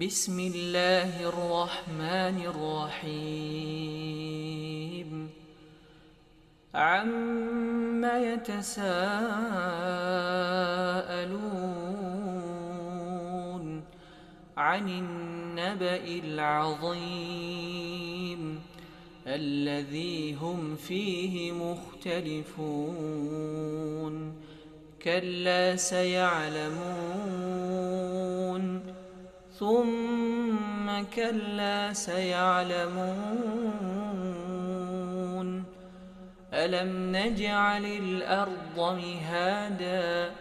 بسم الله الرحمن الرحيم عم يتساءلون عن النبأ العظيم الذي هم فيه مختلفون كلا سيعلمون ثم كلا سيعلمون ألم نجعل الأرض مهادا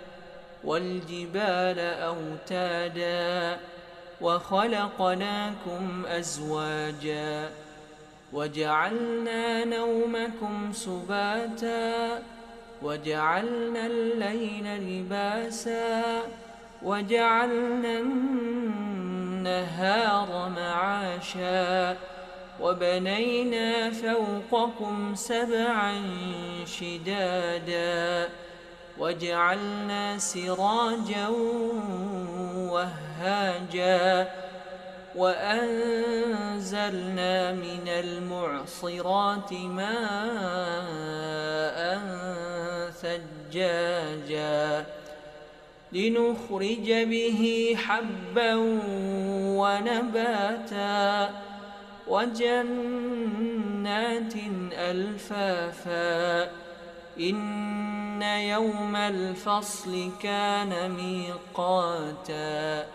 والجبال أوتادا وخلقناكم أزواجا وجعلنا نومكم سباتا وجعلنا الليل لباسا وجعلنا النهار معاشا وبنينا فوقكم سبعا شدادا وجعلنا سراجا وهاجا وأنزلنا من المعصرات ماء ثجاجا لنخرج به حبا ونباتا وجنات ألفافا إن يوم الفصل كان ميقاتا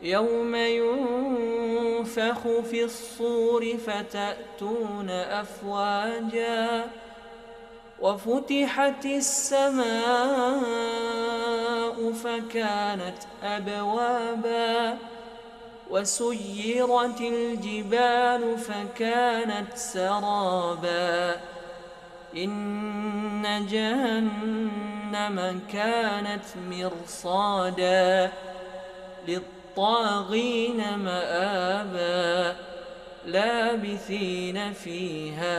يوم ينفخ في الصور فتأتون أفواجا وفتحت السماء فكانت أبوابا وسيرت الجبال فكانت سرابا إن جهنم كانت مرصادا للطاغين مآبا لابثين فيها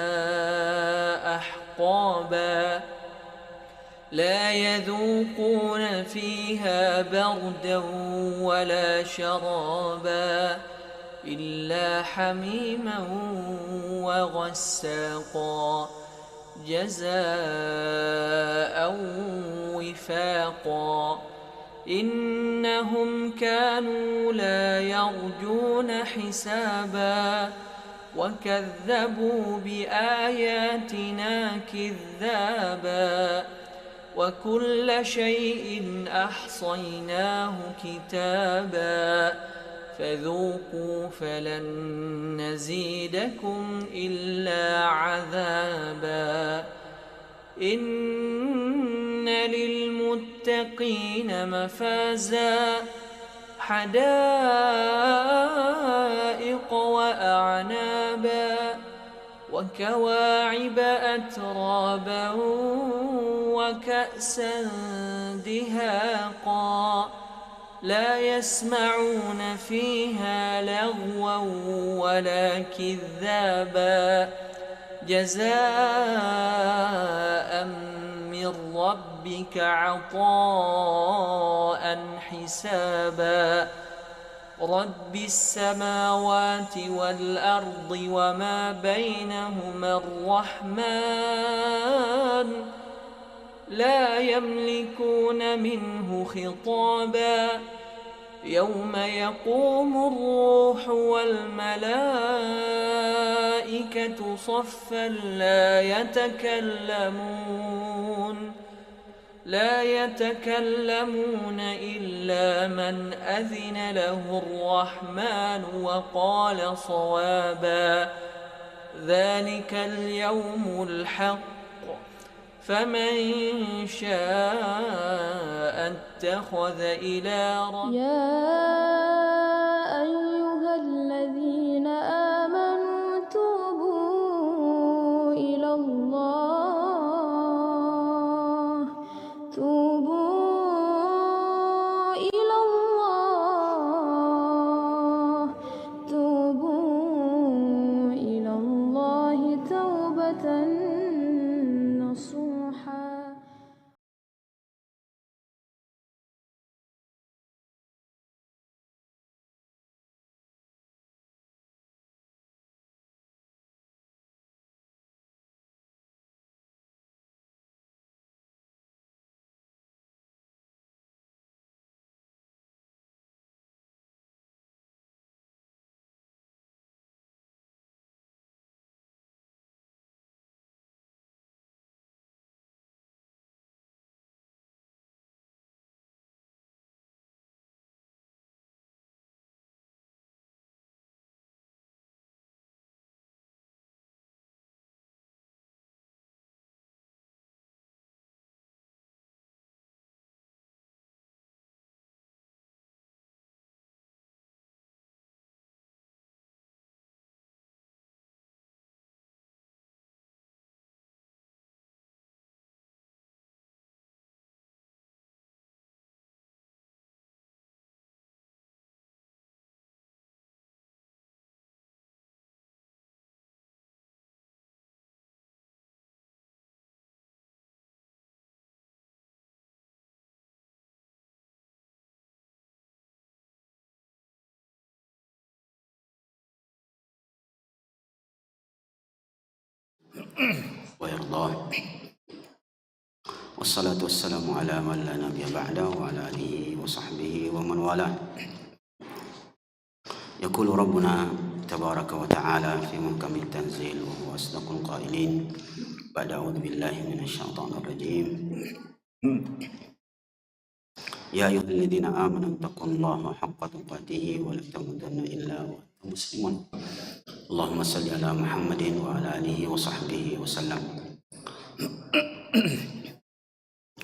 أحقابا لا يذوقون فيها بردا ولا شرابا إلا حميما وغساقا جزاء وفاقا إنهم كانوا لا يرجون حسابا وكذبوا بآياتنا كذابا وكل شيء أحصيناه كتابا فذوقوا فلن نزيدكم إلا عذابا إن للمتقين مفازا حدائق وأعنابا وكواعب أترابا وكأسا دهاقا لا يسمعون فيها لغوا ولا كذابا جزاء من ربك عطاء حسابا رب السماوات والأرض وما بينهما الرحمن لا يملكون منه خطابا يوم يقوم الروح والملائكة صفا لا يتكلمون إلا من أذن له الرحمن وقال صوابا ذلك اليوم الحق فمن شاء اتخذ إلى ربه ويرضاه. والصلاة والسلام على من لا نبي بعده وعلى آله وصحبه ومن والاه. يقول ربنا تبارك وتعالى في محكم التنزيل وهو أصدق القائلين بعد أعوذ بالله من الشيطان الرجيم. يا أيها الذين آمنوا اتقوا الله حق تقاته ولا تموتن إلا وأنتم مسلمون. اللهم صل على محمد وعلى آله وصحبه وسلم.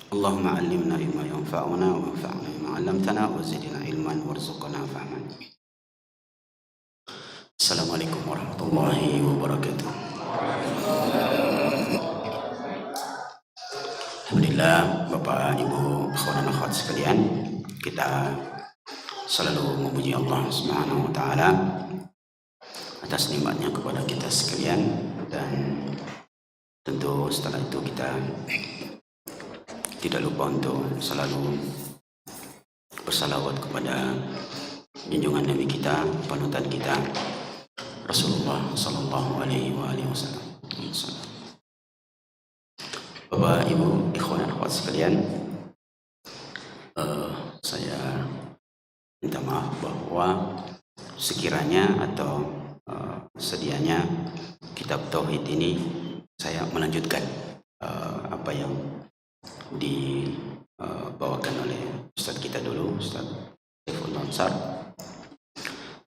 اللهم علمنا ما ينفعنا وانفعنا بما علمتنا وزدنا علما وارزقنا فهما. Assalamualaikum warahmatullahi wabarakatuh. Alhamdulillah, Bapak Ibu akhwan dan akhwat sekalian, kita selalu memuji Allah Subhanahu wa taala atas nikmatnya kepada kita sekalian, dan tentu setelah itu kita tidak lupa untuk selalu bersalawat kepada junjungan Nabi kita, panutan kita, Rasulullah Sallallahu Alaihi Wasallam. Bapak Ibu ikhwan dan akhwat sekalian, saya minta maaf bahwa sekiranya atau sedianya kitab Tauhid ini saya melanjutkan apa yang dibawakan oleh Ustadz kita dulu, Ustadz Saiful Ansar.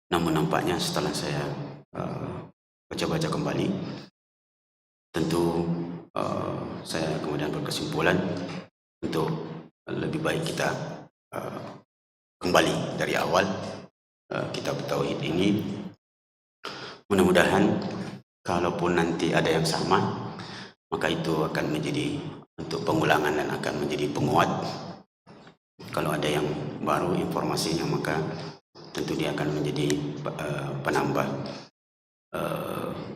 Namun nampaknya setelah saya baca-baca kembali, tentu saya kemudian berkesimpulan untuk lebih baik kita kembali dari awal kitab Tauhid ini. Mudah-mudahan kalaupun nanti ada yang sama, maka itu akan menjadi untuk pengulangan dan akan menjadi penguat. Kalau ada yang baru informasinya, maka tentu dia akan menjadi penambah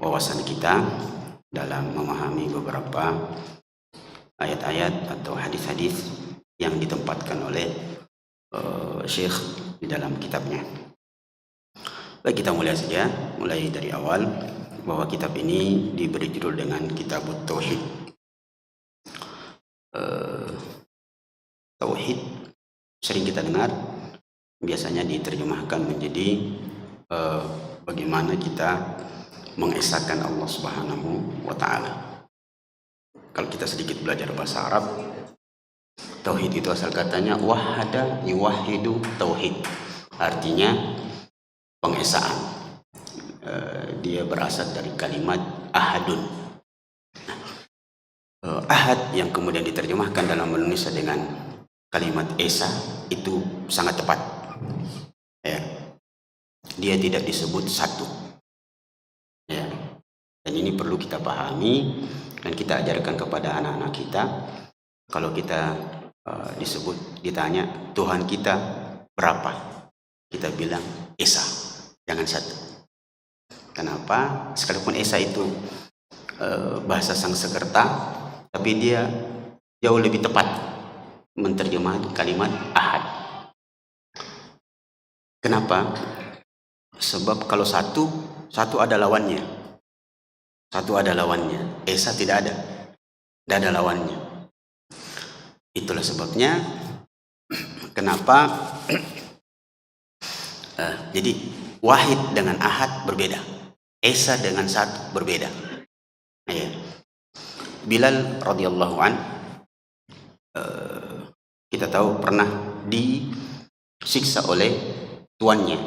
wawasan kita dalam memahami beberapa ayat-ayat atau hadis-hadis yang ditempatkan oleh Syekh di dalam kitabnya. Baik, kita mulai saja, mulai dari awal, bahwa kitab ini diberi judul dengan Kitab Tauhid. Tauhid sering kita dengar, biasanya diterjemahkan menjadi bagaimana kita mengesahkan Allah Subhanahu wa taala. Kalau kita sedikit belajar bahasa Arab, tauhid itu asal katanya wahada yuwahidu tauhid, artinya pengesaan. Dia berasal dari kalimat ahadun. Ahad yang kemudian diterjemahkan dalam Indonesia dengan kalimat esa itu sangat tepat. Ya. Dia tidak disebut satu. Ya. Dan ini perlu kita pahami dan kita ajarkan kepada anak-anak kita. Kalau kita ditanya Tuhan kita berapa, kita bilang esa, jangan satu. Kenapa? Sekalipun esa itu bahasa Sanskerta, tapi dia jauh lebih tepat menerjemahkan kalimat ahad. Kenapa? Sebab kalau satu ada lawannya. Satu ada lawannya. Esa tidak ada. Tidak ada lawannya. Itulah sebabnya kenapa jadi wahid dengan ahad berbeda. Esa dengan satu berbeda. Ya. Bilal radhiyallahu an, kita tahu pernah disiksa oleh tuannya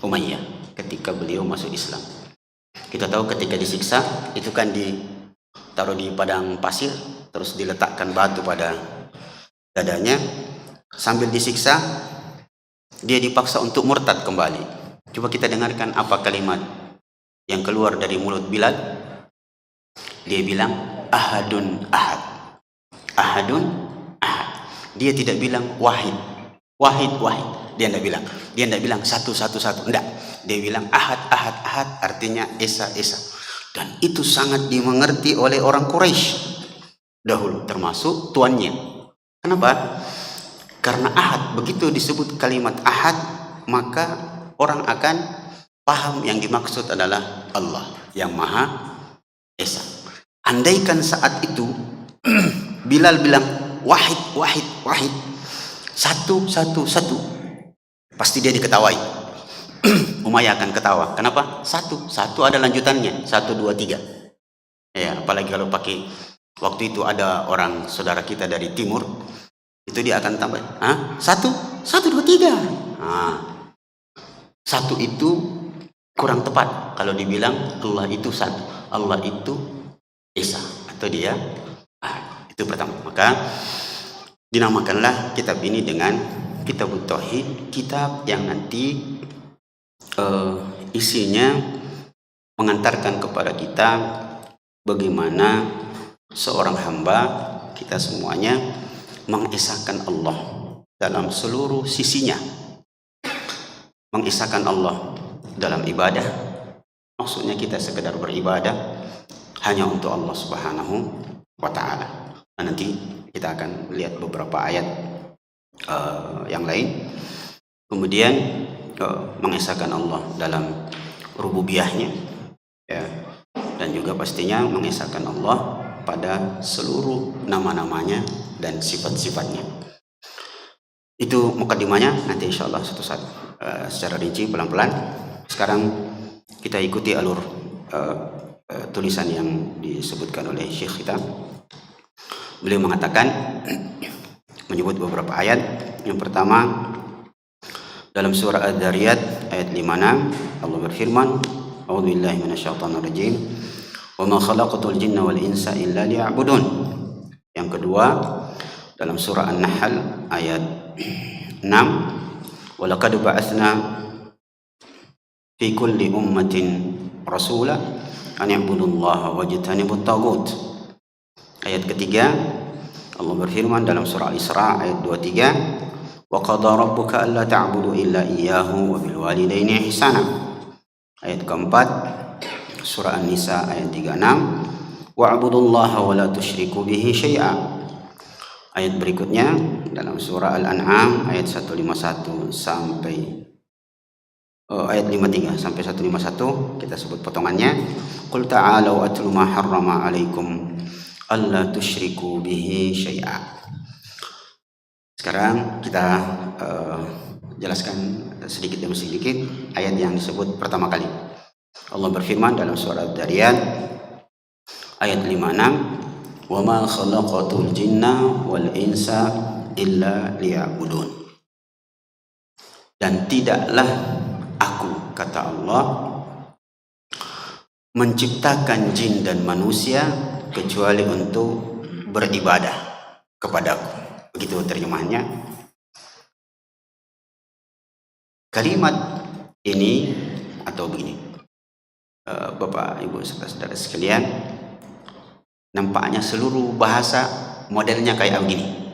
Umayyah ketika beliau masuk Islam. Kita tahu ketika disiksa itu kan ditaruh di padang pasir, terus diletakkan batu pada dadanya. Sambil disiksa, dia dipaksa untuk murtad kembali. Coba kita dengarkan apa kalimat yang keluar dari mulut Bilal. Dia bilang ahadun ahad. Ahadun ahad. Dia tidak bilang wahid. Wahid. Dia tidak bilang satu. Enggak. Dia bilang ahad. Artinya esa. Dan itu sangat dimengerti oleh orang Quraisy dahulu, termasuk tuannya. Kenapa? Karena ahad, begitu disebut kalimat ahad, maka orang akan paham yang dimaksud adalah Allah yang Maha Esa. andaikan saat itu Bilal bilang wahid, wahid, wahid, satu, satu, satu, pasti dia diketawai. Umayyah akan ketawa. Kenapa? Satu, satu ada lanjutannya, 1, 2, 3. Ya, apalagi kalau pakai, waktu itu ada orang saudara kita dari timur, itu dia akan tambah, satu, 1, 2, 3. Satu itu kurang tepat kalau dibilang Allah itu satu, Allah itu Esa, atau dia itu pertama. Maka dinamakanlah kitab ini dengan Kitabut Tauhid, kitab yang nanti isinya mengantarkan kepada kita bagaimana seorang hamba, kita semuanya mengesahkan Allah dalam seluruh sisinya. Mengesahkan Allah dalam ibadah, maksudnya kita sekedar beribadah hanya untuk Allah Subhanahu wa ta'ala. Nah, nanti kita akan lihat beberapa ayat yang lain. Kemudian mengesahkan Allah dalam rububiyahnya, ya, dan juga pastinya mengesahkan Allah pada seluruh nama-namanya dan sifat-sifatnya. Itu mukadimahnya, nanti insyaallah satu-satu secara rinci pelan-pelan. Sekarang kita ikuti alur tulisan yang disebutkan oleh Syekh kita. Beliau mengatakan, menyebut beberapa ayat. Yang pertama dalam surah Ad-Dariyat ayat 56, Allah berfirman, a'udzubillahi minasyaitonirrajim, wa ma khalaqatul jinna wal insa illa liya'budun. Yang kedua dalam surah An-Nahl ayat 6, wa laqad ba'atsna fi kulli ummatin rasula an ya'budullaha wajtanibut taghut. Ayat ketiga Allah berfirman dalam surah Al-Isra ayat 23, wa qada rabbuka alla ta'budu illa iyyahu wa bil walidayni ihsana. Ayat keempat surah An-Nisa ayat 36, wa'budullaha wa la tusyriku bihi syai'a. Ayat berikutnya dalam surah Al-An'am ayat 151 sampai ayat 53 sampai 151, kita sebut potongannya. Qul ta'alu atlu ma harrama 'alaikum alla tusyriku bihi syai'a. Sekarang kita jelaskan sedikit demi sedikit ayat yang disebut pertama kali. Allah berfirman dalam surah Ad-Dariyat ayat 56, wa ma khalaqatul jinna wal insa illa liya'budun. Dan tidaklah aku, kata Allah, menciptakan jin dan manusia kecuali untuk beribadah kepadaku. Begitu terjemahannya. Kalimat ini atau begini, Bapak Ibu saudara-saudara sekalian, nampaknya seluruh bahasa modelnya kayak begini.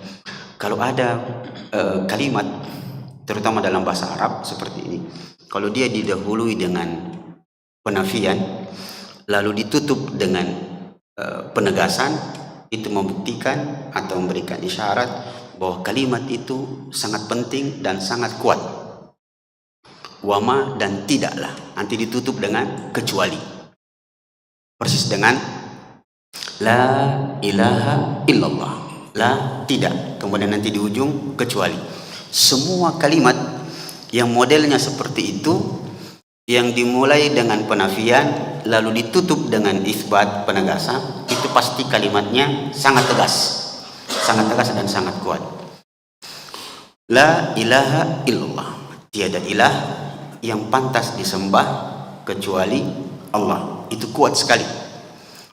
Kalau ada kalimat terutama dalam bahasa Arab seperti ini, kalau dia didahului dengan penafian lalu ditutup dengan penegasan, itu membuktikan atau memberikan isyarat bahwa kalimat itu sangat penting dan sangat kuat. Wama dan tidaklah, nanti ditutup dengan kecuali, persis dengan la ilaha illallah, la tidak, kemudian nanti di ujung kecuali. Semua kalimat yang modelnya seperti itu, yang dimulai dengan penafian lalu ditutup dengan isbat penegasan, itu pasti kalimatnya sangat tegas dan sangat kuat. La ilaha illallah, tiada ilah yang pantas disembah kecuali Allah. Itu kuat sekali.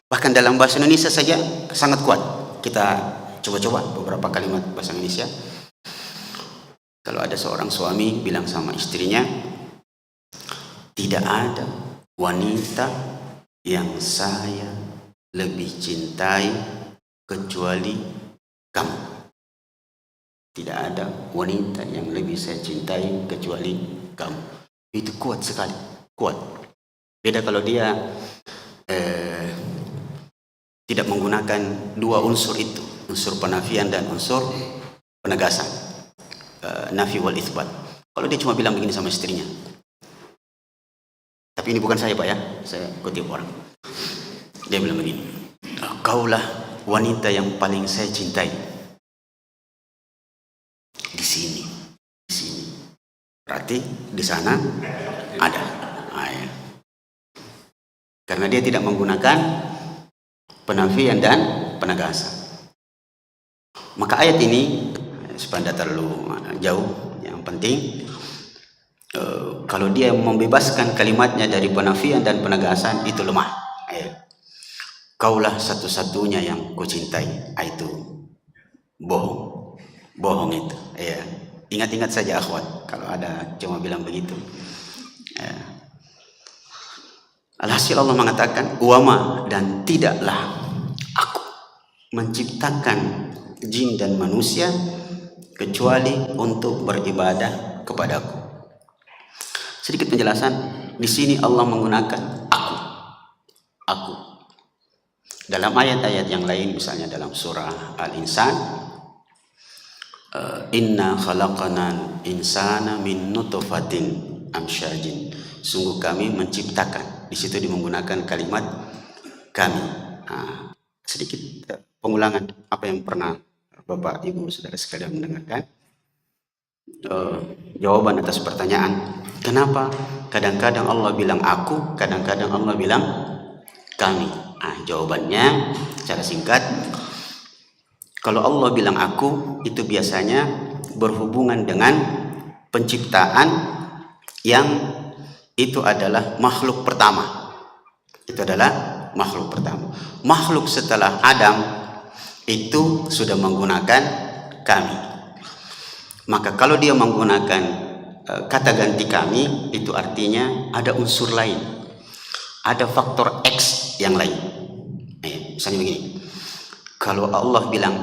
Bahkan dalam bahasa Indonesia saja sangat kuat. Kita coba-coba beberapa kalimat bahasa Indonesia. Kalau ada seorang suami bilang sama istrinya, tidak ada wanita yang saya lebih cintai kecuali kamu. Tidak ada wanita yang lebih saya cintai kecuali kamu. Itu kuat sekali, kuat. Beda kalau dia tidak menggunakan dua unsur itu, unsur penafian dan unsur penegasan, nafi wal itsbat. Kalau dia cuma bilang begini sama istrinya, tapi ini bukan saya Pak ya, saya kutip orang. Dia bilang begini, kaulah wanita yang paling saya cintai. Di sini. Berarti di sana ada. Ya. Karena dia tidak menggunakan penafian dan penegasan. Maka ayat ini supaya tidak terlalu jauh, yang penting kalau dia membebaskan kalimatnya dari penafian dan penegasan itu lemah. Kaulah satu-satunya yang kucintai, itu bohong itu. Ingat-ingat saja akhwat kalau ada cuma bilang begitu. Alhasil Allah mengatakan wama, dan tidaklah aku menciptakan jin dan manusia kecuali untuk beribadah kepadaku. Sedikit penjelasan, di sini Allah menggunakan aku. Dalam ayat-ayat yang lain, misalnya dalam surah Al-Insan, inna khalaqanal insana min nutfatin amsyajin. Sungguh kami menciptakan. Di situ menggunakan kalimat kami. Sedikit pengulangan apa yang pernah Bapak Ibu Saudara sekalian mendengarkan. Jawaban atas pertanyaan, kenapa kadang-kadang Allah bilang aku, kadang-kadang Allah bilang kami. Jawabannya secara singkat, kalau Allah bilang aku, itu biasanya berhubungan dengan penciptaan yang itu adalah makhluk pertama. Makhluk setelah Adam itu sudah menggunakan kami. Maka kalau dia menggunakan kata ganti kami, itu artinya ada unsur lain, ada faktor X yang lain. Misalnya begini, kalau Allah bilang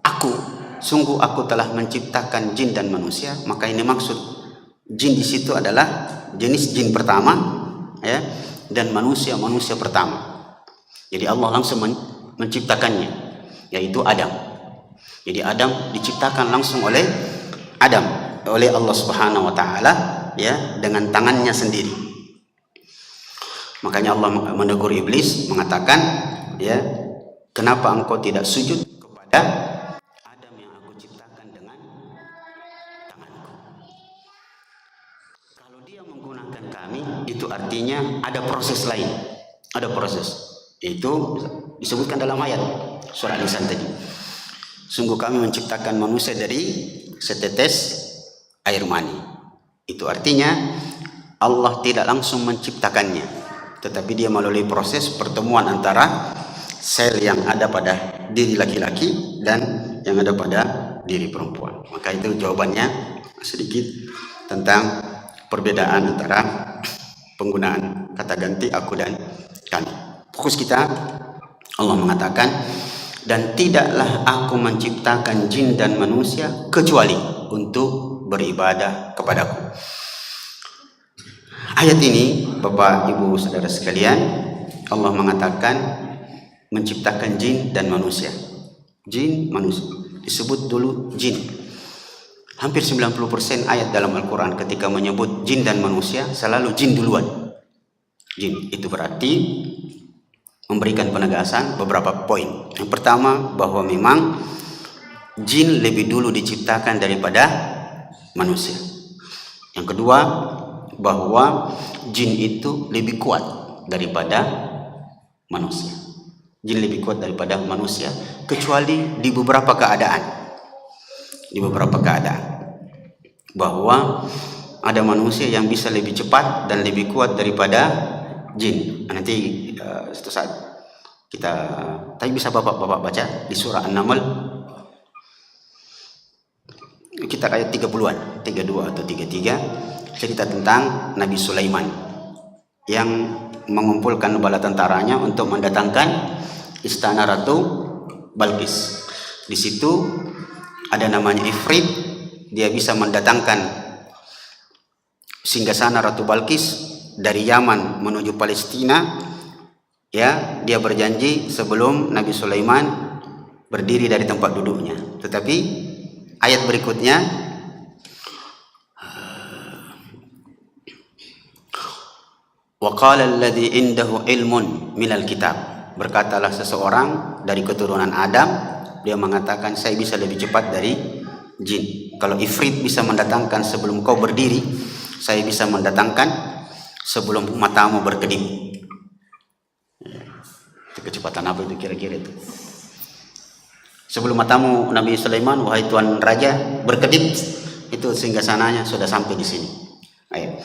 aku, sungguh aku telah menciptakan jin dan manusia, maka ini maksud jin di situ adalah jenis jin pertama, dan manusia pertama. Jadi Allah langsung menciptakannya, yaitu Adam. Jadi Adam diciptakan langsung oleh Allah Subhanahu wa taala, dengan tangannya sendiri. Makanya Allah menegur iblis, mengatakan, kenapa engkau tidak sujud kepada Adam yang aku ciptakan dengan tanganku? Kalau dia menggunakan kami, itu artinya ada proses lain, itu disebutkan dalam ayat surah Al-Insan tadi. Sungguh kami menciptakan manusia dari setetes air mani. Itu artinya Allah tidak langsung menciptakannya, tetapi dia melalui proses pertemuan antara sel yang ada pada diri laki-laki dan yang ada pada diri perempuan. Maka itu jawabannya sedikit tentang perbedaan antara penggunaan kata ganti aku dan kami. Fokus kita, Allah mengatakan, dan tidaklah aku menciptakan jin dan manusia kecuali untuk beribadah kepadaku. Ayat ini, Bapak Ibu Saudara sekalian, Allah mengatakan menciptakan jin dan manusia. Jin, manusia. Disebut dulu jin. Hampir 90% ayat dalam Al-Quran ketika menyebut jin dan manusia selalu jin duluan. Jin itu berarti memberikan penegasan beberapa poin. Yang pertama, bahwa memang jin lebih dulu diciptakan daripada manusia. Yang kedua, bahwa jin itu lebih kuat daripada manusia. Jin lebih kuat daripada manusia, kecuali di beberapa keadaan. Bahwa ada manusia yang bisa lebih cepat dan lebih kuat daripada jin. Nanti suatu saat kita, tapi bisa bapak baca di surah An-Naml, kita ayat 30-an, 32 atau 33, cerita tentang Nabi Sulaiman yang mengumpulkan bala tentaranya untuk mendatangkan istana Ratu Balqis. Di situ ada namanya Ifrit, dia bisa mendatangkan singgasana Ratu Balqis dari Yaman menuju Palestina. Dia berjanji sebelum Nabi Sulaiman berdiri dari tempat duduknya. Tetapi ayat berikutnya, wa qala alladhi indahu ilmun minal kitab, Berkatalah seseorang dari keturunan Adam, dia mengatakan saya bisa lebih cepat dari jin. Kalau ifrit bisa mendatangkan sebelum kau berdiri, saya bisa mendatangkan sebelum matamu berkedip. Itu kecepatan apa itu kira-kira itu? Sebelum matamu Nabi Sulaiman, wahai tuan raja, berkedip, itu singgasananya sudah sampai di sini. Ayo.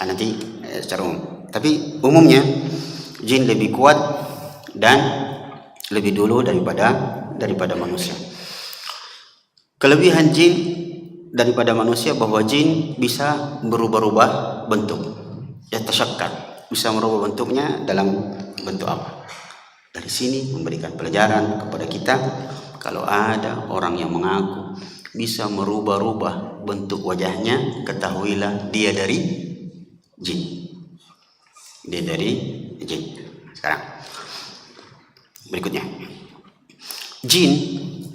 Nanti secara umum. Tapi umumnya jin lebih kuat dan lebih dulu daripada manusia. Kelebihan jin daripada manusia bahwa jin bisa berubah-ubah bentuk. Ya tasyakkar, bisa merubah bentuknya dalam bentuk apa? Dari sini memberikan pelajaran kepada kita, kalau ada orang yang mengaku bisa merubah-rubah bentuk wajahnya, ketahuilah dia dari jin. Dia dari jin. Sekarang berikutnya, jin,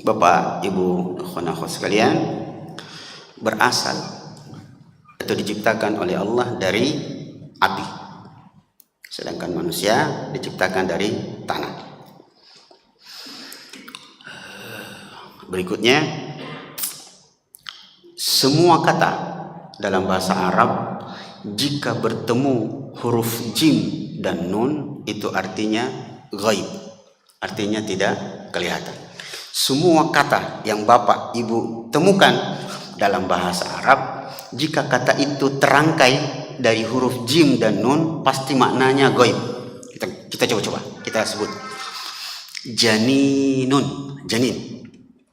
Bapak, Ibu, akhwat sekalian, berasal atau diciptakan oleh Allah dari api, sedangkan manusia diciptakan dari tanah. Berikutnya, semua kata dalam bahasa Arab jika bertemu huruf jim dan nun itu artinya ghaib, artinya tidak kelihatan. Semua kata yang Bapak Ibu temukan dalam bahasa Arab, jika kata itu terangkai dari huruf jim dan nun, pasti maknanya ghaib. Kita coba kita sebut janinun, janin.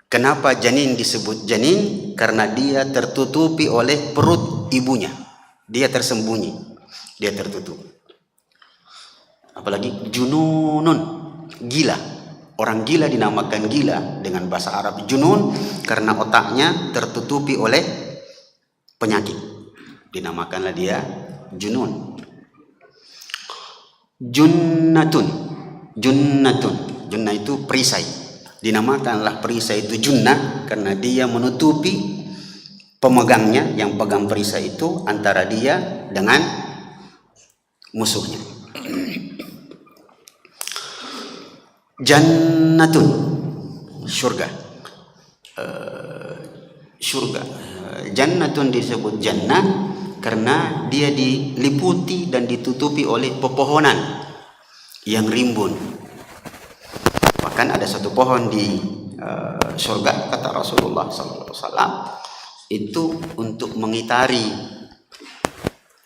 Kenapa janin disebut janin? Karena dia tertutupi oleh perut ibunya. Dia tersembunyi, dia tertutup. Apalagi jununun, gila. Orang gila dinamakan gila dengan bahasa Arab junun karena otaknya tertutupi oleh penyakit. Dinamakanlah dia junun. Junnatun, junnatun, junnah itu perisai. Dinamakanlah perisai itu junnah karena dia menutupi pemegangnya, yang pegang perisai itu antara dia dengan musuhnya. Jannatun, surga. Surga. Jannatun disebut jannah karena dia diliputi dan ditutupi oleh pepohonan yang rimbun. Bahkan ada satu pohon di surga, kata Rasulullah SAW, itu untuk mengitari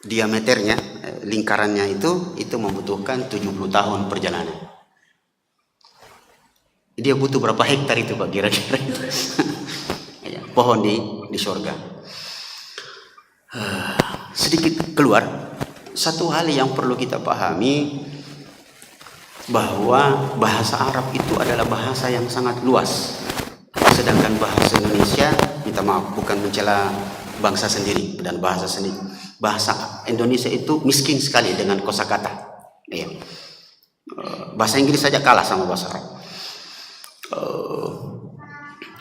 diameternya, lingkarannya itu membutuhkan 70 tahun perjalanan. Dia butuh berapa hektar itu Pak kira-kira? Pohon di surga. Sedikit keluar, satu hal yang perlu kita pahami, bahwa bahasa Arab itu adalah bahasa yang sangat luas. Sedangkan bahasa Indonesia, minta maaf, bukan mencela bangsa sendiri dan bahasa sendiri. Bahasa Indonesia itu miskin sekali dengan kosakata. Bahasa Inggris saja kalah sama bahasa Arab.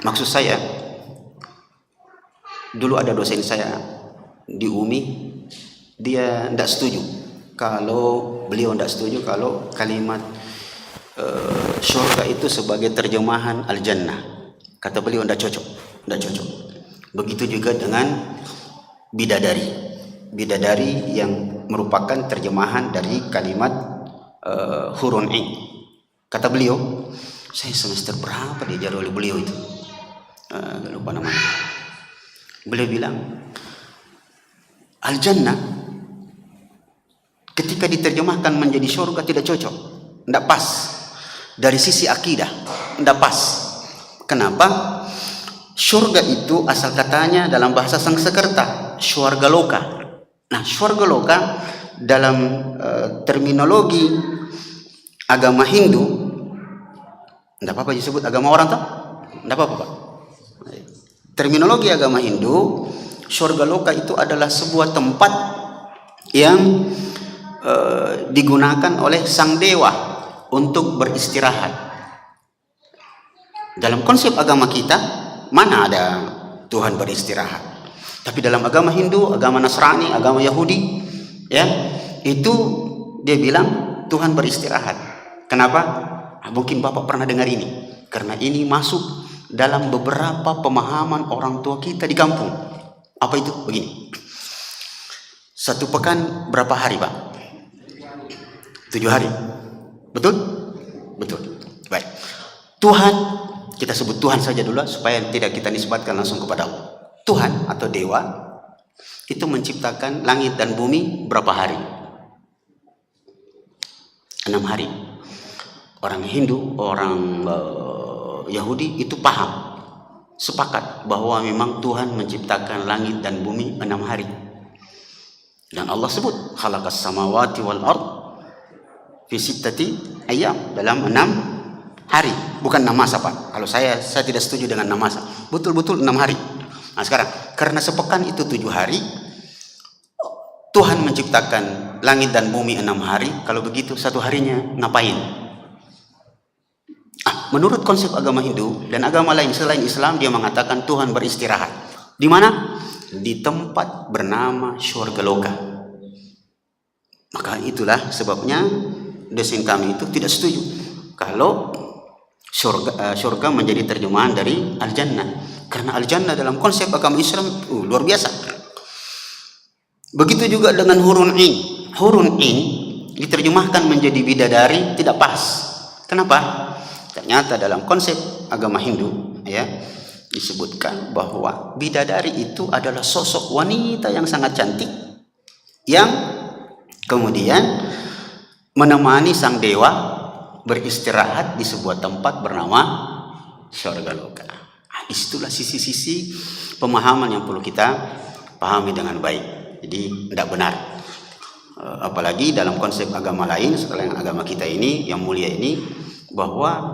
Maksud saya, dulu ada dosen saya di UMI, dia tidak setuju kalau kalimat surga itu sebagai terjemahan al-jannah. Kata beliau tidak cocok. Begitu juga dengan bidadari yang merupakan terjemahan dari kalimat hurun 'ain. Kata beliau, saya semester berapa diajar oleh beliau itu, lupa namanya. Beliau bilang al-jannah ketika diterjemahkan menjadi surga tidak cocok, tidak pas dari sisi akidah, tidak pas. Kenapa? Surga itu asal katanya dalam bahasa Sanskerta syurga loka. Nah, syurga loka dalam terminologi agama Hindu, tidak apa-apa disebut agama orang toh? Tidak apa-apa Pak. Terminologi agama Hindu, syurga loka itu adalah sebuah tempat yang digunakan oleh sang dewa untuk beristirahat. Dalam konsep agama kita, mana ada Tuhan beristirahat? Tapi dalam agama Hindu, agama Nasrani, agama Yahudi, ya, itu dia bilang Tuhan beristirahat. Kenapa? Mungkin Bapak pernah dengar ini. Karena ini masuk dalam beberapa pemahaman orang tua kita di kampung. Apa itu? Begini. 1 pekan berapa hari, Pak? 7 hari. Betul? Betul. Baik. Tuhan, kita sebut Tuhan saja dulu supaya tidak kita nisbatkan langsung kepada Allah. Tuhan atau dewa itu menciptakan langit dan bumi berapa hari? 6 hari. Orang Hindu, orang Yahudi itu paham, sepakat bahwa memang Tuhan menciptakan langit dan bumi 6 hari. Dan Allah sebut khalaqas samawati wal ard fi sittati ayyam, dalam 6 hari, bukan 6 masa, Pak. Kalau saya tidak setuju dengan 6 masa. Betul-betul 6 hari. Nah, sekarang karena sepekan itu 7 hari, Tuhan menciptakan langit dan bumi 6 hari. Kalau begitu 1 harinya ngapain? Menurut konsep agama Hindu dan agama lain selain Islam, dia mengatakan Tuhan beristirahat. Di mana? Di tempat bernama Syurga Loka. Maka itulah sebabnya dosen kami itu tidak setuju kalau syurga menjadi terjemahan dari Al-Jannah. Karena Al-Jannah dalam konsep agama Islam luar biasa. Begitu juga dengan hurun in. Hurun in diterjemahkan menjadi bidadari tidak pas. Kenapa? Ternyata dalam konsep agama Hindu ya disebutkan bahwa bidadari itu adalah sosok wanita yang sangat cantik yang kemudian menemani sang dewa beristirahat di sebuah tempat bernama Syurga Loka. Disitulah sisi-sisi pemahaman yang perlu kita pahami dengan baik. Jadi tidak benar. Apalagi dalam konsep agama lain selain agama kita ini yang mulia ini, bahwa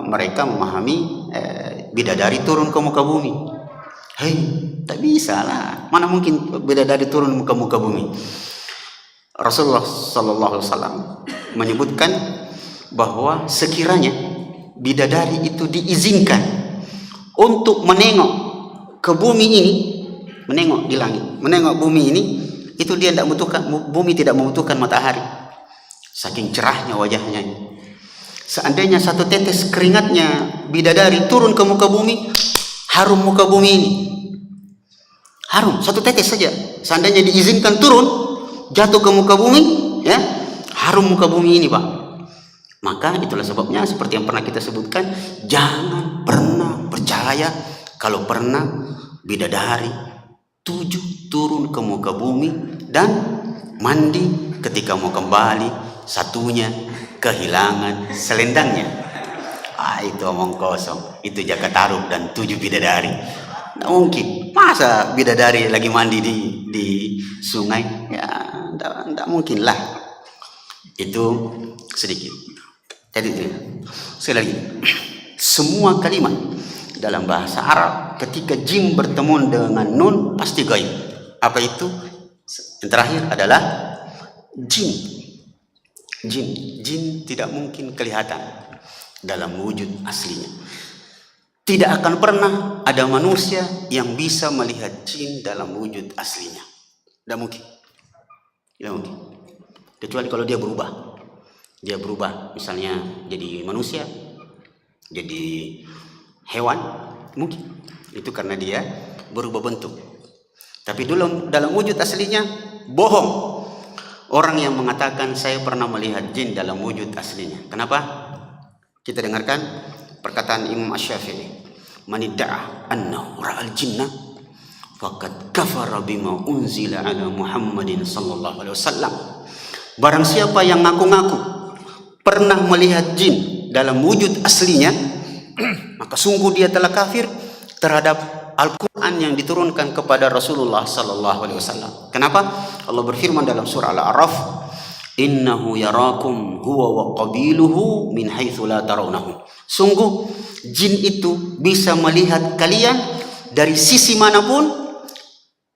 mereka memahami bidadari turun ke muka bumi. Hei, tak bisa lah. Mana mungkin bidadari turun ke muka bumi? Rasulullah Sallallahu Alaihi Wasallam menyebutkan bahwa sekiranya bidadari itu diizinkan untuk menengok ke bumi ini, menengok di langit, menengok bumi ini, itu dia tidak membutuhkan, bumi tidak membutuhkan matahari. Saking cerahnya wajahnya. Seandainya 1 tetes keringatnya bidadari turun ke muka bumi, harum muka bumi ini. Harum 1 tetes saja. Seandainya diizinkan turun, jatuh ke muka bumi, ya, harum muka bumi ini, Pak. Maka itulah sebabnya seperti yang pernah kita sebutkan, jangan pernah percaya kalau pernah bidadari 7 turun ke muka bumi dan mandi ketika mau kembali satunya kehilangan selendangnya. Itu omong kosong. Itu Jaka Tarub dan 7 bidadari. Tidak mungkin. Masa bidadari lagi mandi di sungai? Ya, tidak mungkin lah. Itu sedikit. Jadi sekali lagi, semua kalimat dalam bahasa Arab ketika jim bertemu dengan nun pasti gaib. Apa itu? Yang terakhir adalah jin. Jin tidak mungkin kelihatan dalam wujud aslinya. Tidak akan pernah ada manusia yang bisa melihat jin dalam wujud aslinya. Tidak mungkin. Tidak mungkin. Kecuali kalau dia berubah. Dia berubah misalnya jadi manusia, jadi hewan, mungkin. Itu karena dia berubah bentuk. Tapi dalam wujud aslinya bohong. Orang yang mengatakan saya pernah melihat jin dalam wujud aslinya. Kenapa? Kita dengarkan perkataan Imam Asy-Syafi'i. Man idda'a annahu ra'al jinnah faqad kafara bima unzila ala Muhammadin sallallahu alaihi wasallam. Barang siapa yang ngaku-ngaku pernah melihat jin dalam wujud aslinya, maka sungguh dia telah kafir terhadap Al-Quran yang diturunkan kepada Rasulullah Sallallahu Alaihi Wasallam. Kenapa? Allah berfirman dalam surah Al-A'raf, Innahu yarakum huwa wa qabiluhu min haitsu la tarawnahu. Sungguh jin itu bisa melihat kalian dari sisi manapun,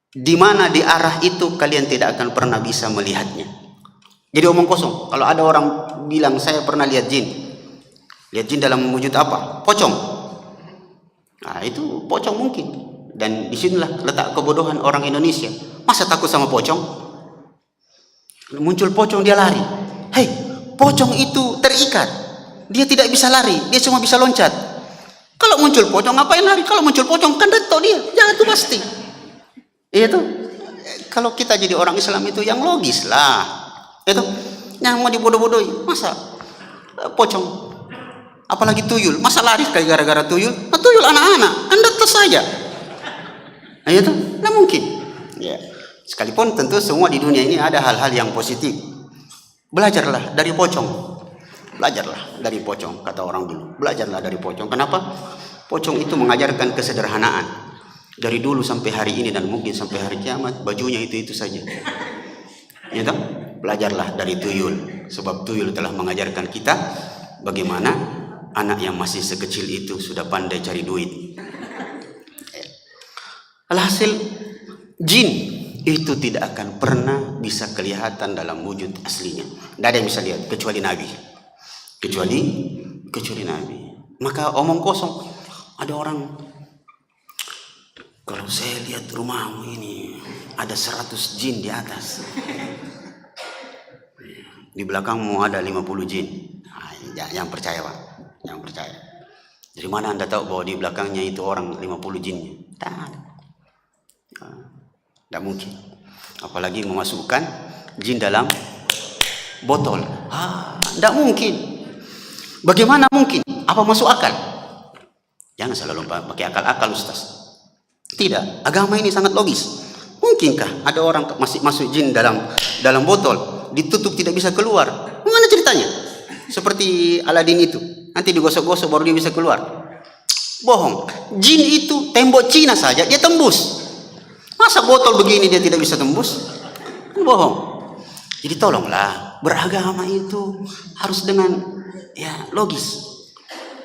di mana di arah itu kalian tidak akan pernah bisa melihatnya. Jadi omong kosong. Kalau ada orang bilang saya pernah lihat jin dalam wujud apa? Pocong. Nah, itu pocong mungkin. Dan disinilah letak kebodohan orang Indonesia. Masa takut sama pocong? Muncul pocong dia lari. Hei, pocong itu terikat. Dia tidak bisa lari, dia cuma bisa loncat. Kalau muncul pocong ngapain lari? Kalau muncul pocong kan jatuh dia, jatuh pasti. Iya tuh. Kalau kita jadi orang Islam itu yang logis lah. Itu yang mau dibodoh-bodohi. Masa pocong, apalagi tuyul, masa lari kayak gara-gara tuyul? Nah, tuyul anak-anak, Anda tes saja. Nah, itu nggak mungkin. Ya. Sekalipun tentu semua di dunia ini ada hal-hal yang positif. Belajarlah dari pocong. Belajarlah dari pocong, kata orang dulu. Belajarlah dari pocong. Kenapa? Pocong itu mengajarkan kesederhanaan. Dari dulu sampai hari ini dan mungkin sampai hari kiamat, bajunya itu saja. Ya toh? Belajarlah dari tuyul. Sebab tuyul telah mengajarkan kita bagaimana anak yang masih sekecil itu sudah pandai cari duit. Alhasil, jin itu tidak akan pernah bisa kelihatan dalam wujud aslinya. Tidak ada yang bisa lihat kecuali Nabi. Kecuali Nabi. Maka omong kosong. Ada orang, kalau saya lihat rumahmu ini ada 100 jin di atas. Di belakangmu ada 50 jin. Nah, yang percaya Pak, yang percaya. Dari mana Anda tahu bahwa di belakangnya itu orang 50 jinnya? Tidak mungkin. Apalagi memasukkan jin dalam botol. Tidak mungkin. Bagaimana mungkin? Apa masuk akal? Jangan selalu pakai akal-akal Ustaz. Tidak. Agama ini sangat logis. Mungkinkah ada orang masuk jin dalam botol, ditutup tidak bisa keluar? Mana ceritanya? Seperti Aladin itu. Nanti digosok-gosok baru dia bisa keluar. Bohong. Jin itu tembok Cina saja dia tembus. Masa botol begini dia tidak bisa tembus? Bohong. Jadi tolonglah, beragama itu harus dengan logis.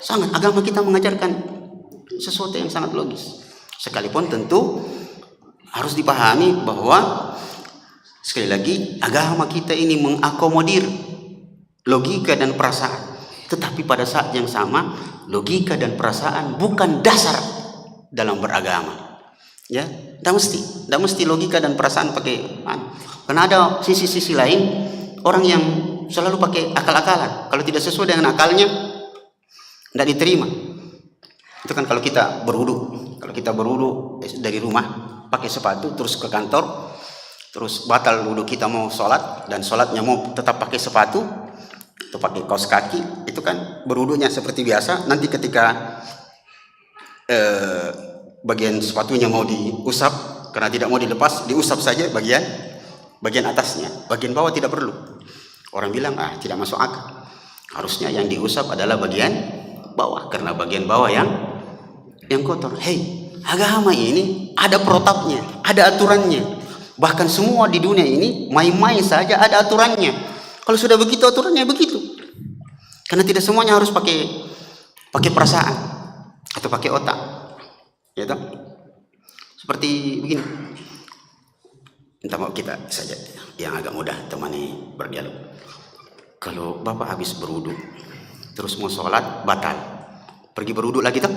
Sangat agama kita mengajarkan sesuatu yang sangat logis. Sekalipun tentu harus dipahami bahwa sekali lagi agama kita ini mengakomodir logika dan perasaan. Tetapi pada saat yang sama, logika dan perasaan bukan dasar dalam beragama. Ya, tidak mesti logika dan perasaan pakai. Karena ada sisi-sisi lain orang yang selalu pakai akal-akalan. Kalau tidak sesuai dengan akalnya, tidak diterima. Itu kan kalau kita berwudu dari rumah pakai sepatu terus ke kantor, terus batal wudu kita mau sholat dan sholatnya mau tetap pakai sepatu atau pakai kaos kaki, itu kan berwudunya seperti biasa. Nanti ketika bagian sepatunya mau diusap karena tidak mau dilepas, diusap saja bagian atasnya, bagian bawah tidak perlu. Orang bilang tidak masuk akal. Harusnya yang diusap adalah bagian bawah karena bagian bawah yang kotor. Hei, agama ini ada protapnya, ada aturannya. Bahkan semua di dunia ini main-main saja ada aturannya. Kalau sudah begitu aturannya begitu. Karena tidak semuanya harus pakai perasaan atau pakai otak. Ya toh? Seperti begini. Minta maaf kita saja yang agak mudah temani berdialog. Kalau Bapak habis berwudu terus mau sholat batal, pergi berwudu lagi toh?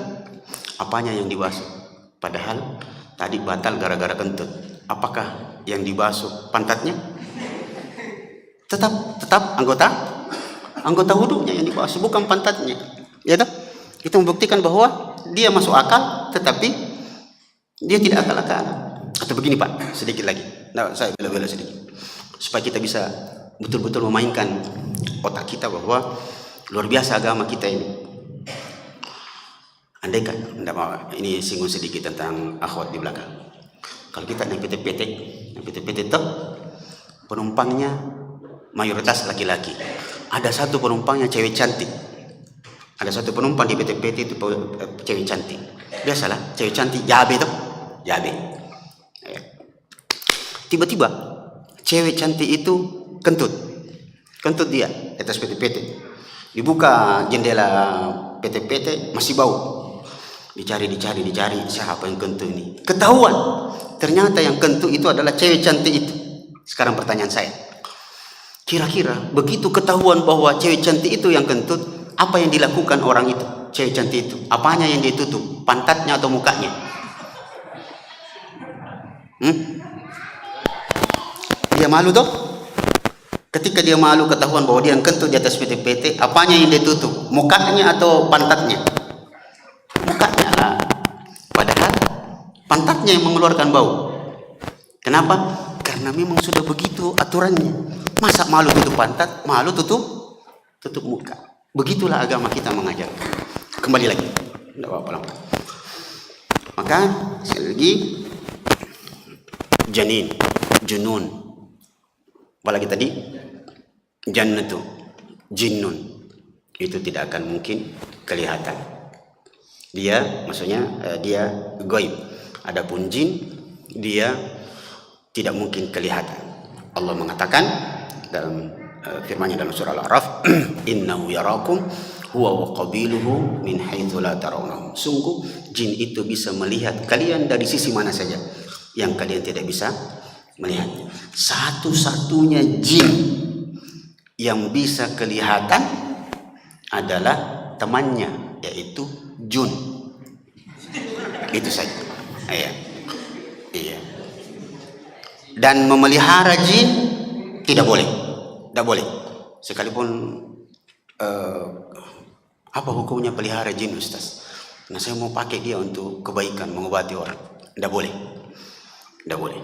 Apanya yang dibasuh? Padahal tadi batal gara-gara kentut. Apakah yang dibasuh pantatnya? Tetap anggota wudunya yang dibasuh, bukan pantatnya. Ya toh? Itu membuktikan bahwa dia masuk akal, tetapi dia tidak akal-akalan. Atau begini Pak, sedikit lagi. Nah, saya bela-bela sedikit supaya kita bisa betul-betul memainkan otak kita bahwa luar biasa agama kita ini. Andaikan, ini singgung sedikit tentang akhwat di belakang. Kalau kita naik PT-PT itu penumpangnya mayoritas laki-laki. Ada satu penumpangnya cewek cantik. Ada satu penumpang di PT-PT itu cewek cantik. Biasalah, cewek cantik jabe tuh. Jabe. Tiba-tiba cewek cantik itu kentut dia atas PT-PT. Dibuka jendela PT-PT masih bau. Dicari siapa yang kentut ini. Ketahuan. Ternyata yang kentut itu adalah cewek cantik itu. Sekarang pertanyaan saya. Kira-kira begitu ketahuan bahwa cewek cantik itu yang kentut, apa yang dilakukan orang itu, cewek cantik itu? Apanya yang ditutup? Pantatnya atau mukanya? Dia malu toh? Ketika dia malu ketahuan bahwa dia kentut di atas PT-PT, apanya yang dia tutup? Mukanya atau pantatnya? Mukanya lah. Padahal pantatnya yang mengeluarkan bau. Kenapa? Karena memang sudah begitu aturannya. Masa malu tutup pantat, malu tutup muka. Begitulah agama kita mengajar. Kembali lagi. Tidak apa-apa. Maka sekali lagi, janin, junun. Apalagi tadi, jannatu, jinnun. Itu tidak akan mungkin kelihatan. Dia, maksudnya dia gaib. Adapun jin, dia tidak mungkin kelihatan. Allah mengatakan dalam firman-Nya dalam surah Al-A'raf, innahu yarakum huwa wa qabiluhu min haitsu la tarawnahum. Sungguh jin itu bisa melihat kalian dari sisi mana saja yang kalian tidak bisa melihat. Satu-satunya jin yang bisa kelihatan adalah temannya, yaitu jun. Itu saja. Iya. Dan memelihara jin tidak boleh. Tidak boleh. Sekalipun apa hukumnya pelihara jin, Ustaz? Nah, saya mau pakai dia untuk kebaikan, mengobati orang. Tidak boleh. Tidak boleh.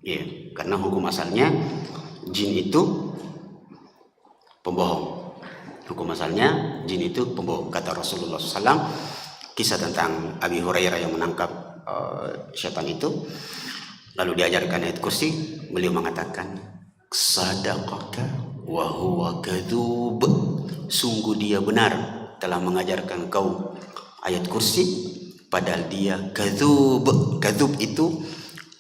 Iya, karena hukum asalnya jin itu pembohong. Hukum asalnya jin itu pembohong. Kata Rasulullah SAW, kisah tentang Abi Hurairah yang menangkap syaitan itu, lalu diajarkan ayat kursi, beliau mengatakan, sadaqaka wa huwa kadzub. Sungguh dia benar telah mengajarkan kau ayat kursi, padahal dia kadzub. Kadzub itu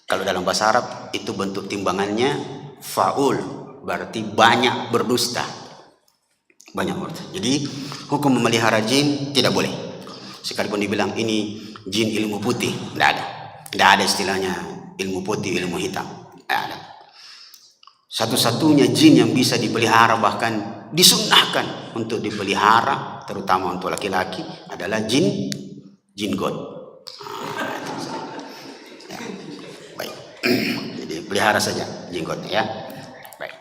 kalau dalam bahasa Arab itu bentuk timbangannya faul, berarti banyak berdusta. Banyak berdusta. Jadi hukum memelihara jin tidak boleh. Sekalipun dibilang ini jin ilmu putih, tidak ada. Tidak ada istilahnya ilmu putih, ilmu hitam. Tidak ada. Satu-satunya jin yang bisa dipelihara, bahkan disunnahkan untuk dipelihara, terutama untuk laki-laki, adalah jin god. Jadi pelihara saja jenggotnya, ya. Baik.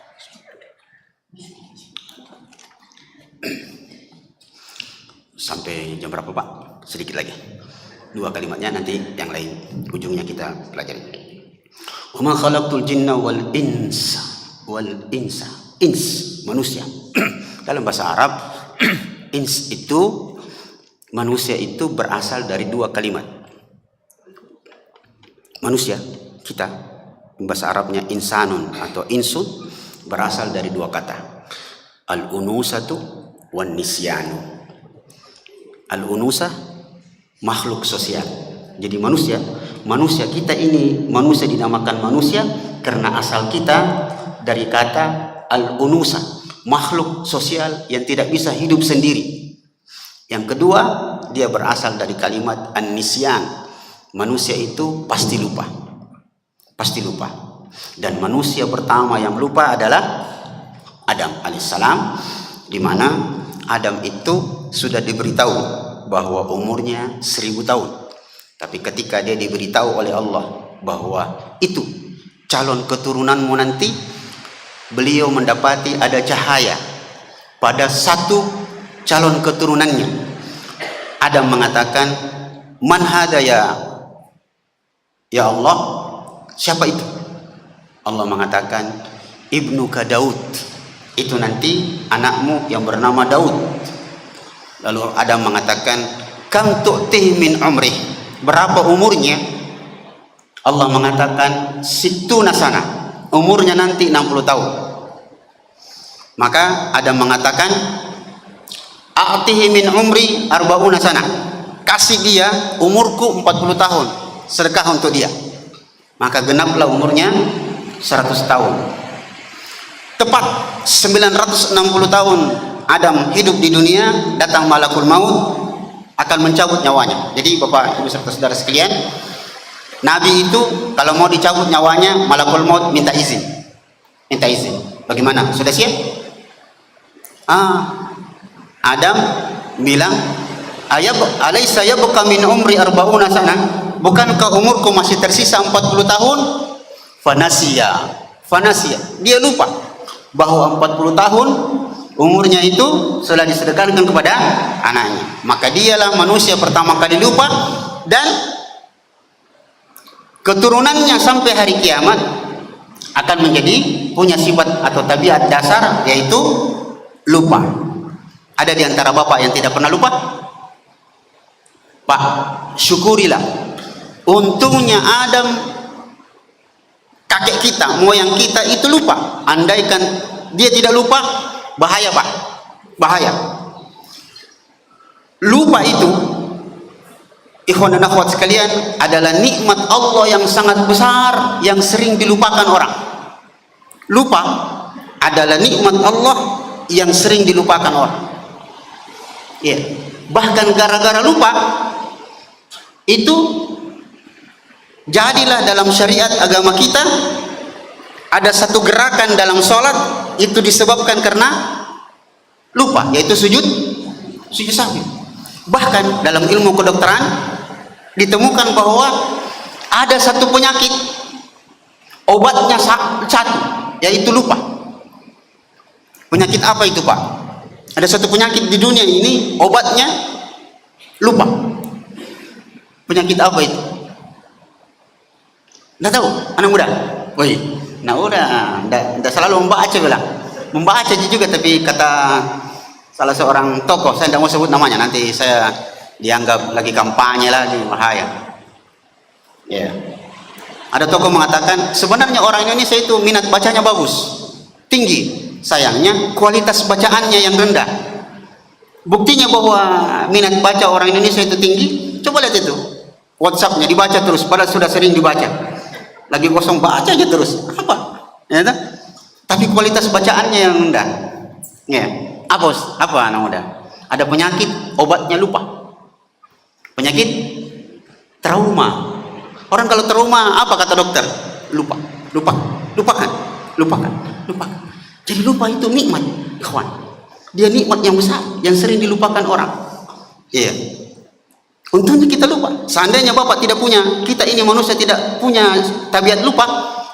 Sampai jam berapa, Pak? Sedikit lagi. 2 kalimatnya, nanti yang lain ujungnya kita pelajari. Wa ma khalaqtul jinna wal insa. Ins, manusia. Dalam bahasa Arab, ins itu manusia itu berasal dari 2 kalimat. Manusia kita, bahasa Arabnya insanun atau insun, berasal dari 2 kata, al-unusatu wan nisyanu. Al-unusah makhluk sosial. Jadi manusia kita ini, manusia dinamakan manusia karena asal kita dari kata al-unusah, makhluk sosial yang tidak bisa hidup sendiri. Yang kedua, dia berasal dari kalimat an-nisyan. Manusia itu pasti lupa. Dan manusia pertama yang lupa adalah Adam alaihissalam, di mana Adam itu sudah diberitahu bahwa umurnya 1000 tahun. Tapi ketika dia diberitahu oleh Allah bahwa itu calon keturunanmu nanti, beliau mendapati ada cahaya pada satu calon keturunannya. Adam mengatakan, man hada ya Allah, siapa itu? Allah mengatakan, ibnuka Daud, itu nanti anakmu yang bernama Daud. Lalu Adam mengatakan, kam tu'tih min umrih, berapa umurnya? Allah mengatakan, sittuna sana, umurnya nanti 60 tahun. Maka Adam mengatakan, a'tihi min umri arba'una sana, kasih dia umurku 40 tahun, sedekah untuk dia. Maka genaplah umurnya 100 tahun. Tepat 960 tahun Adam hidup di dunia, datang malakul maut akan mencabut nyawanya. Jadi Bapak Ibu serta saudara sekalian, Nabi itu kalau mau dicabut nyawanya, malakul maut minta izin. Bagaimana? Sudah siap? Adam bilang, alaysa yabqa min umri arba'una sana, bukankah umurku masih tersisa 40 tahun? Fanasiya, dia lupa. bahwa 40 tahun umurnya itu sudah disedekahkan kepada anaknya, maka dialah manusia pertama kali lupa, dan keturunannya sampai hari kiamat akan menjadi punya sifat atau tabiat dasar, yaitu lupa. Ada di antara bapak yang tidak pernah lupa? Pak, syukurilah, untungnya Adam, kakek kita, moyang kita itu lupa. Andaikan dia tidak lupa, bahaya Pak, bahaya. Lupa itu, ikhwan dan akhwat sekalian, adalah nikmat Allah yang sangat besar yang sering dilupakan orang. Lupa adalah nikmat Allah yang sering dilupakan orang. Ya, bahkan gara-gara lupa itu jadilah dalam syariat agama kita ada satu gerakan dalam sholat itu disebabkan karena lupa, yaitu sujud sahwi. Bahkan dalam ilmu kedokteran ditemukan bahwa ada satu penyakit obatnya satu, yaitu lupa. Penyakit apa itu Pak? Ada satu penyakit di dunia ini obatnya lupa. Penyakit apa itu? Nggak tahu anak muda? Woi, nah udah, nggak selalu membaca bilang, membaca juga, tapi kata salah seorang tokoh, saya tidak mau sebut namanya, nanti saya dianggap lagi kampanye lagi, bahaya. Ya, ada tokoh mengatakan sebenarnya orang Indonesia itu minat bacanya bagus, tinggi, sayangnya kualitas bacaannya yang rendah. Buktinya bahwa minat baca orang Indonesia itu tinggi, coba lihat itu WhatsAppnya dibaca terus, padahal sudah sering dibaca, lagi kosong baca aja terus, apa? Ya, tapi kualitas bacaannya yang rendah. Ya, apa anak muda? Ada penyakit obatnya lupa. Penyakit trauma. Orang kalau trauma apa kata dokter? Lupakan. Jadi lupa itu nikmat, ikhwan. Dia nikmat yang besar yang sering dilupakan orang. Iya. Untungnya kita lupa. Seandainya bapak tidak punya, kita ini manusia tidak punya tabiat lupa,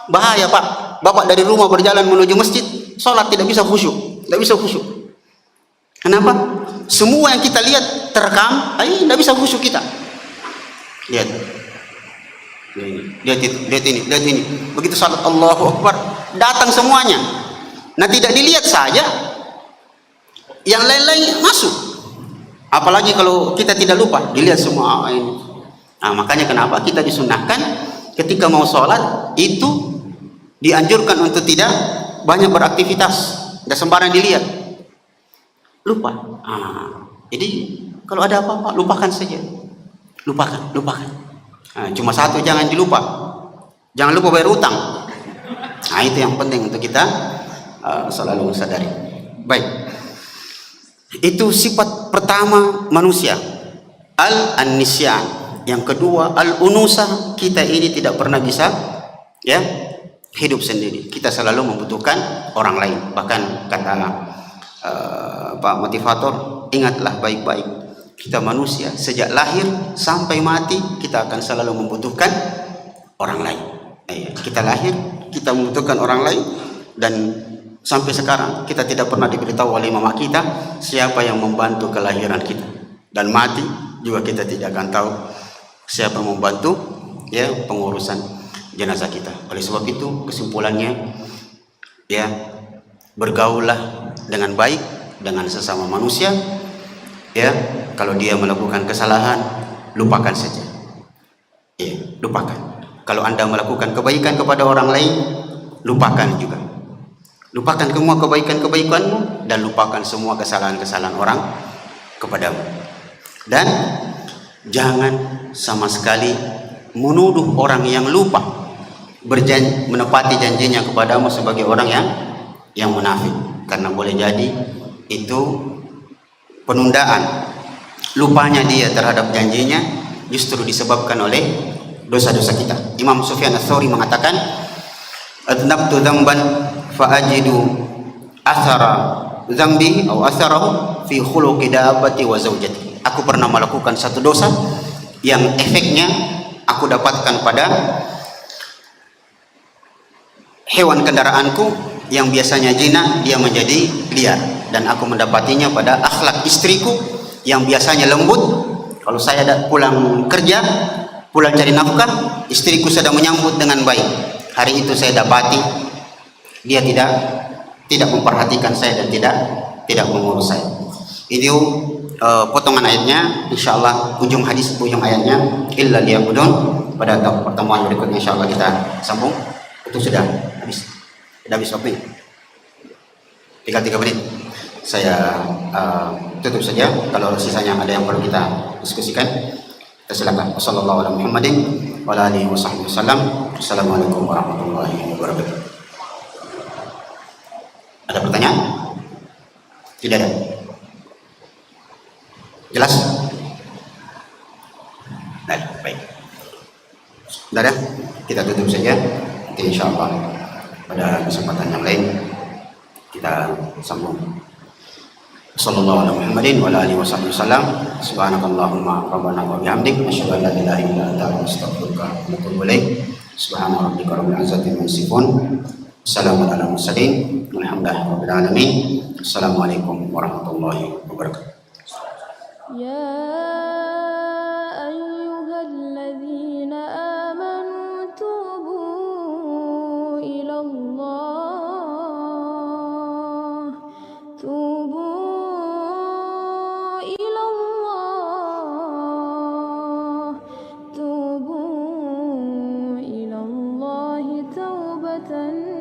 bahaya Pak. Bapak dari rumah berjalan menuju masjid, sholat tidak bisa khusyuk, Kenapa? Semua yang kita lihat terekam, tidak bisa khusyuk kita. Lihat ini. Begitu salat Allahu Akbar, datang semuanya. Nah, tidak dilihat saja, yang lain-lain masuk. Apalagi kalau kita tidak lupa, dilihat semua ini. Nah, makanya kenapa kita disunahkan ketika mau sholat itu dianjurkan untuk tidak banyak beraktivitas, tidak sembarang dilihat. Lupa. Jadi kalau ada apa-apa lupakan saja. Lupakan. Cuma satu, jangan dilupa. Jangan lupa bayar utang. Nah, itu yang penting untuk kita selalu sadari. Baik. Itu sifat pertama manusia, al-nisyan. Yang kedua, al-unusa. Kita ini tidak pernah bisa hidup sendiri. Kita selalu membutuhkan orang lain. Bahkan kata Pak motivator, ingatlah baik-baik, kita manusia sejak lahir sampai mati kita akan selalu membutuhkan orang lain. Kita lahir, kita membutuhkan orang lain, dan sampai sekarang kita tidak pernah diberitahu oleh mama kita siapa yang membantu kelahiran kita, dan mati juga kita tidak akan tahu siapa yang membantu pengurusan jenazah kita. Oleh sebab itu kesimpulannya, bergaullah dengan baik dengan sesama manusia. Kalau dia melakukan kesalahan, lupakan saja. Lupakan. Kalau Anda melakukan kebaikan kepada orang lain, lupakan juga. Lupakan semua kebaikan-kebaikanmu dan lupakan semua kesalahan-kesalahan orang kepadamu. Dan jangan sama sekali menuduh orang yang lupa menepati janjinya kepadamu sebagai orang yang munafik, karena boleh jadi itu penundaan, lupanya dia terhadap janjinya justru disebabkan oleh dosa-dosa kita. Imam Sufyan Ats-Tsauri mengatakan, adnabtu dzamban fa ajidu athara dzambi atau atharahu fi khuluqi dabbati wa zawjati. Aku pernah melakukan satu dosa yang efeknya aku dapatkan pada hewan kendaraanku yang biasanya jinak dia menjadi liar, dan aku mendapatinya pada akhlak istriku yang biasanya lembut. Kalau saya pulang kerja, pulang cari nafkah, istriku sedang menyambut dengan baik. Hari itu saya dapati dia tidak memperhatikan saya dan tidak mengurus saya. Itu potongan ayatnya, insyaallah ujung hadis, ujung ayatnya illa liya'budun. Pada pertemuan berikutnya insyaallah kita sambung. Itu sudah habis waktu. Tinggal 3 menit. Saya tutup saja. Kalau sisanya ada yang perlu kita diskusikan, kita silakan. Wassallallahu Muhammadin wa alihi wasallam. Assalamualaikum warahmatullahi wabarakatuh. Ada pertanyaan? Tidak ada. Jelas? Baik. Sudah ada? Kita tutup saja. Nanti insyaallah pada kesempatan yang lain kita sambung. Sallallahu alaihi Muhammadin wa alihi wasallam. Subhanakallahumma rabbana wa bihamdik asyhadu an la ilaha illa anta astaghfiruka wa atubu ilaik. Subhana rabbika rabbil izzati amma yasifun. Assalamu ala mursalin walhamdulillahi rabbil alamin. Assalamualaikum warahmatullahi wabarakatuh. Ya ayyuhalladzina amanu tubu ilallah, tubu ilallah, tubu ilallahi taubatan